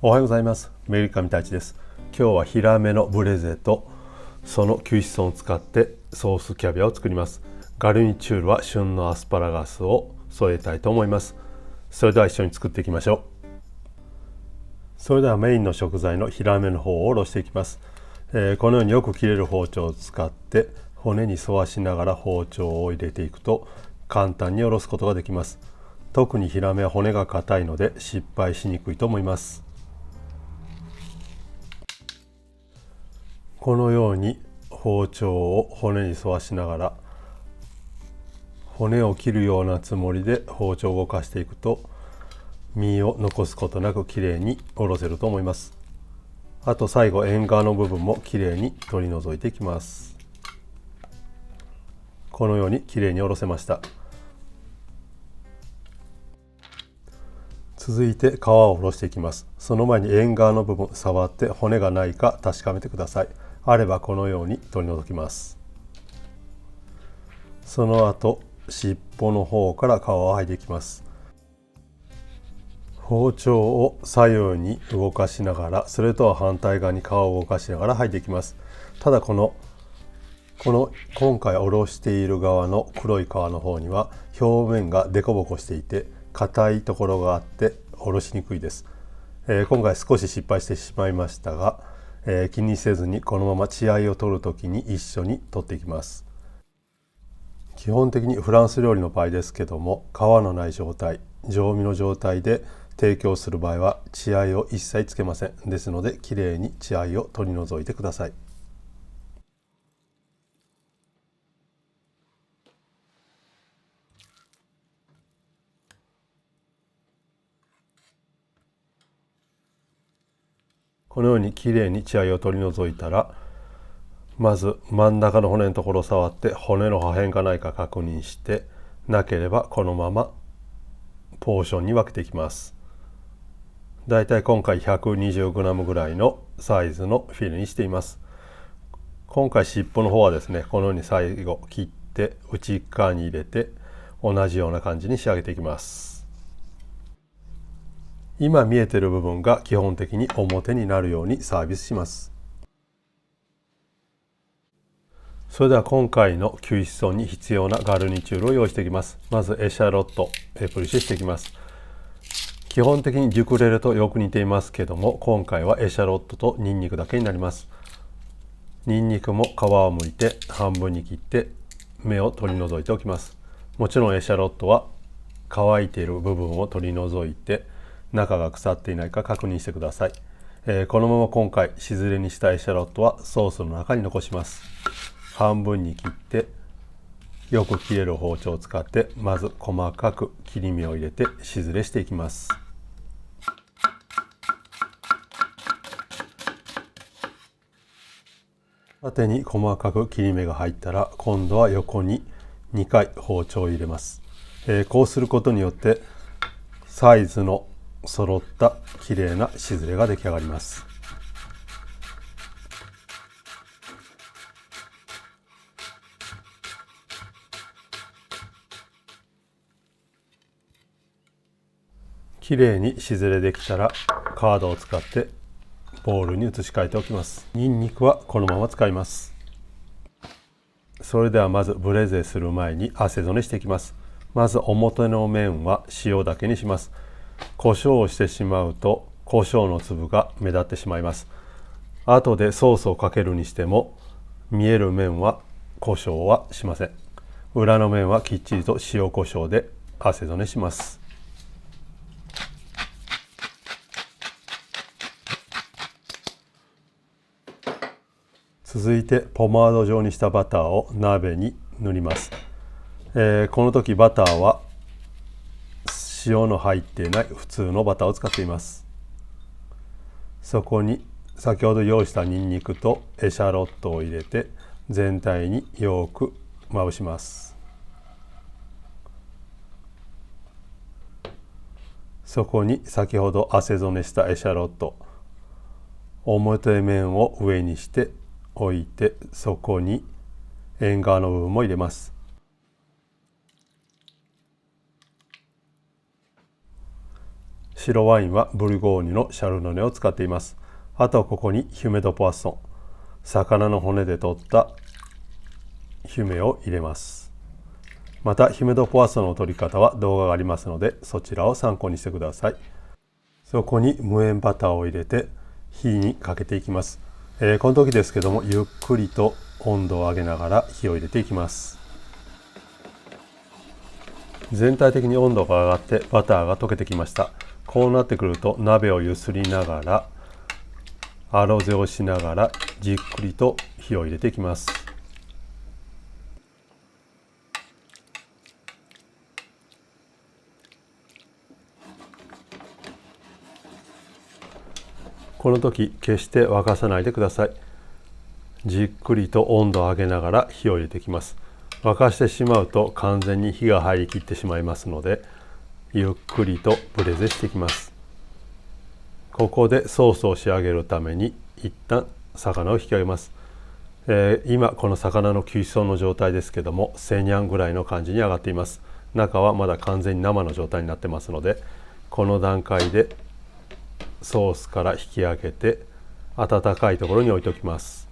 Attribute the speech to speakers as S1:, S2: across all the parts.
S1: おはようございます。メリカミタイチです。今日はヒラメのブレゼとその吸湿を使ってソースキャビアを作ります。ガルニチュールは旬のアスパラガスを添えたいと思います。それでは一緒に作っていきましょう。それではメインの食材のヒラメの方をおろしていきます。このようによく切れる包丁を使って骨に沿わしながら包丁を入れていくと簡単におろすことができます。特にヒラメは骨が硬いので失敗しにくいと思います。このように包丁を骨に沿わしながら骨を切るようなつもりで包丁を動かしていくと身を残すことなくきれいにおろせると思います。あと最後縁側の部分もきれいに取り除いていきます。このようにきれいにおろせました。続いて皮を下ろしていきます。その前に縁側の部分触って骨がないか確かめてください。あればこのように取り除きます。その後尻尾の方から皮を剥いでいきます。包丁を左右に動かしながらそれとは反対側に皮を動かしながら剥いでいきます。ただこの今回おろしている側の黒い皮の方には表面がデコボコしていて硬いところがあっておろしにくいです。今回少し失敗してしまいましたが、気にせずにこのまま血合いを取るときに一緒に取っていきます。基本的にフランス料理の場合ですけども、皮のない状態、常味の状態で提供する場合は血合いを一切つけません。ですのできれいに血合いを取り除いてください。このようにきれいに血合いを取り除いたら、まず真ん中の骨のところを触って骨の破片がないか確認して、なければこのままポーションに分けていきます。だいたい今回 120g ぐらいのサイズのフィレにしています。今回尻尾の方はですね、このように最後切って内側に入れて同じような感じに仕上げていきます。今見えている部分が基本的に表になるようにサービスします。それでは今回の吸湿層に必要なガルニチュールを用意していきます。まずエシャロット、ペプリシしていきます。基本的にデュクレレとよく似ていますけども、今回はエシャロットとニンニクだけになります。ニンニクも皮をむいて半分に切って芽を取り除いておきます。もちろんエシャロットは乾いている部分を取り除いて中が腐っていないか確認してください。このまま今回しずれにしたエシャロットはソースの中に残します。半分に切ってよく切れる包丁を使ってまず細かく切り目を入れてしずれしていきます。縦に細かく切り目が入ったら今度は横に2回包丁を入れます。こうすることによってサイズの揃ったきれいなしずれが出来上がります。きれいにしずれできたらカードを使ってボウルに移し替えておきます。ニンニクはこのまま使います。それではまずブレゼする前に汗染めしていきます。まず表の面は塩だけにします。胡椒をしてしまうと胡椒の粒が目立ってしまいます。後でソースをかけるにしても見える面は胡椒はしません。裏の面はきっちりと塩胡椒で汗染めします。続いてポマード状にしたバターを鍋に塗ります。この時バターは塩の入っていない普通のバターを使っています。そこに先ほど用意したニンニクとエシャロットを入れて全体によくまぶします。そこに先ほど汗染めしたエシャロット、表面を上にして置いてそこに縁側の部分も入れます。白ワインはブルゴーニュのシャルドネを使っています。あとここにヒュメドポワッソン、魚の骨で取ったヒュメを入れます。またヒュメドポワッソンの取り方は動画がありますので、そちらを参考にしてください。そこに無塩バターを入れて火にかけていきます。この時ですけども、ゆっくりと温度を上げながら火を入れていきます。全体的に温度が上がってバターが溶けてきました。こうなってくると鍋をゆすりながら、アロゼをしながらじっくりと火を入れていきます。この時決して沸かさないでください。じっくりと温度を上げながら火を入れていきます。沸かしてしまうと完全に火が入りきってしまいますので、ゆっくりとブレゼしていきます。ここでソースを仕上げるために一旦魚を引き上げます。今この魚の吸水の状態ですけども、セニャンぐらいの感じに上がっています。中はまだ完全に生の状態になってますので、この段階でソースから引き上げて温かいところに置いておきます。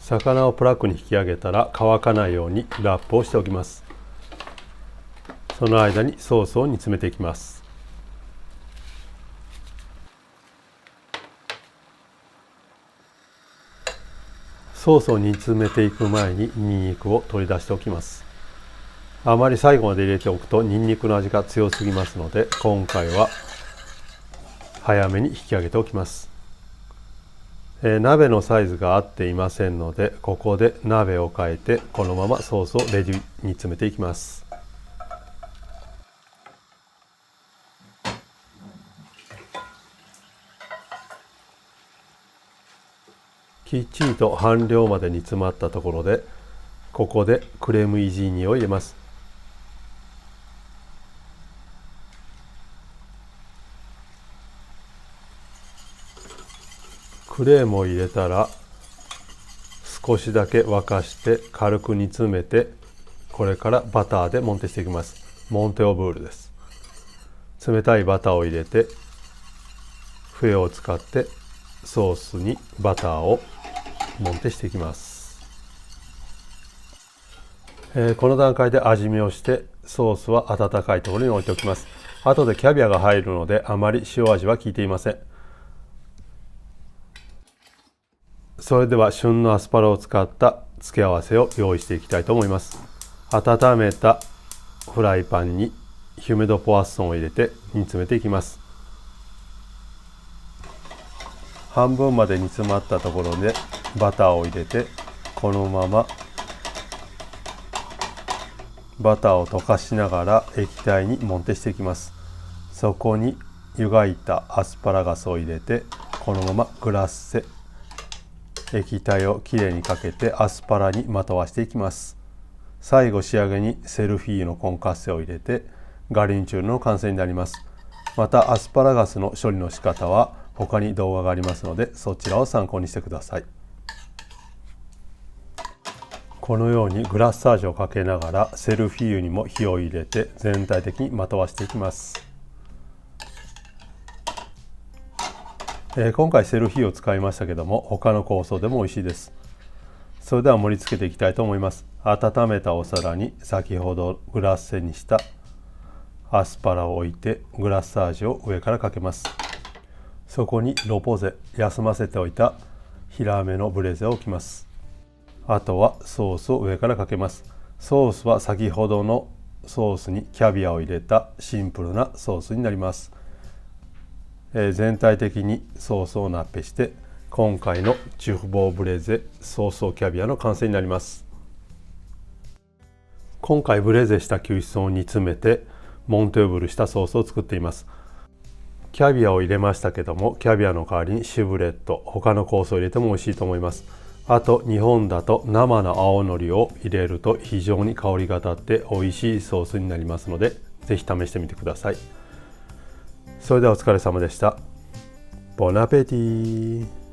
S1: 魚をプラックに引き上げたら乾かないようにラップをしておきます。その間にソースを煮詰めていきます。ソースを煮詰めていく前にニンニクを取り出しておきます。あまり最後まで入れておくとニンニクの味が強すぎますので、今回は早めに引き上げておきます。鍋のサイズが合っていませんので、ここで鍋を変えてこのままソースをレジに詰めていきます。きっちりと半量まで煮詰まったところで、ここでクレームイジーニを入れます。クレームを入れたら少しだけ沸かして軽く煮詰めて、これからバターでモンテしていきます。モンテオブールです。冷たいバターを入れて、笛を使ってソースにバターをモンテしていきます。この段階で味見をしてソースは温かいところに置いておきます。後でキャビアが入るのであまり塩味は効いていません。それでは旬のアスパラを使った付け合わせを用意していきたいと思います。温めたフライパンにヒュメドポワッソンを入れて煮詰めていきます。半分まで煮詰まったところでバターを入れて、このままバターを溶かしながら液体にモンテしていきます。そこに湯がいたアスパラガスを入れて、このままグラッセ液体をきれいにかけてアスパラにまとわしていきます。最後仕上げにセルフィーユのコンカッセを入れてガルニチュールの完成になります。またアスパラガスの処理の仕方は他に動画がありますので、そちらを参考にしてください。このようにグラッサージをかけながらセルフィーユにも火を入れて全体的にまとわしていきます。今回セルフィーユを使いましたけども、他の香草でも美味しいです。それでは盛り付けていきたいと思います。温めたお皿に先ほどグラッセにしたアスパラを置いてグラッサージを上からかけます。そこにロポゼ、休ませておいた平めのブレゼを置きます。あとはソースを上からかけます。ソースは先ほどのソースにキャビアを入れたシンプルなソースになります。全体的にソースをナッペして、今回のチュフボーブレゼソースキャビアの完成になります。今回ブレゼしたキュイソンを煮詰めてモンテーブルしたソースを作っています。キャビアを入れましたけども、キャビアの代わりにシュブレット、他の香草を入れても美味しいと思います。あと日本だと生の青のりを入れると非常に香りが立って美味しいソースになりますので、ぜひ試してみてください。それではお疲れ様でした。ボナペティ。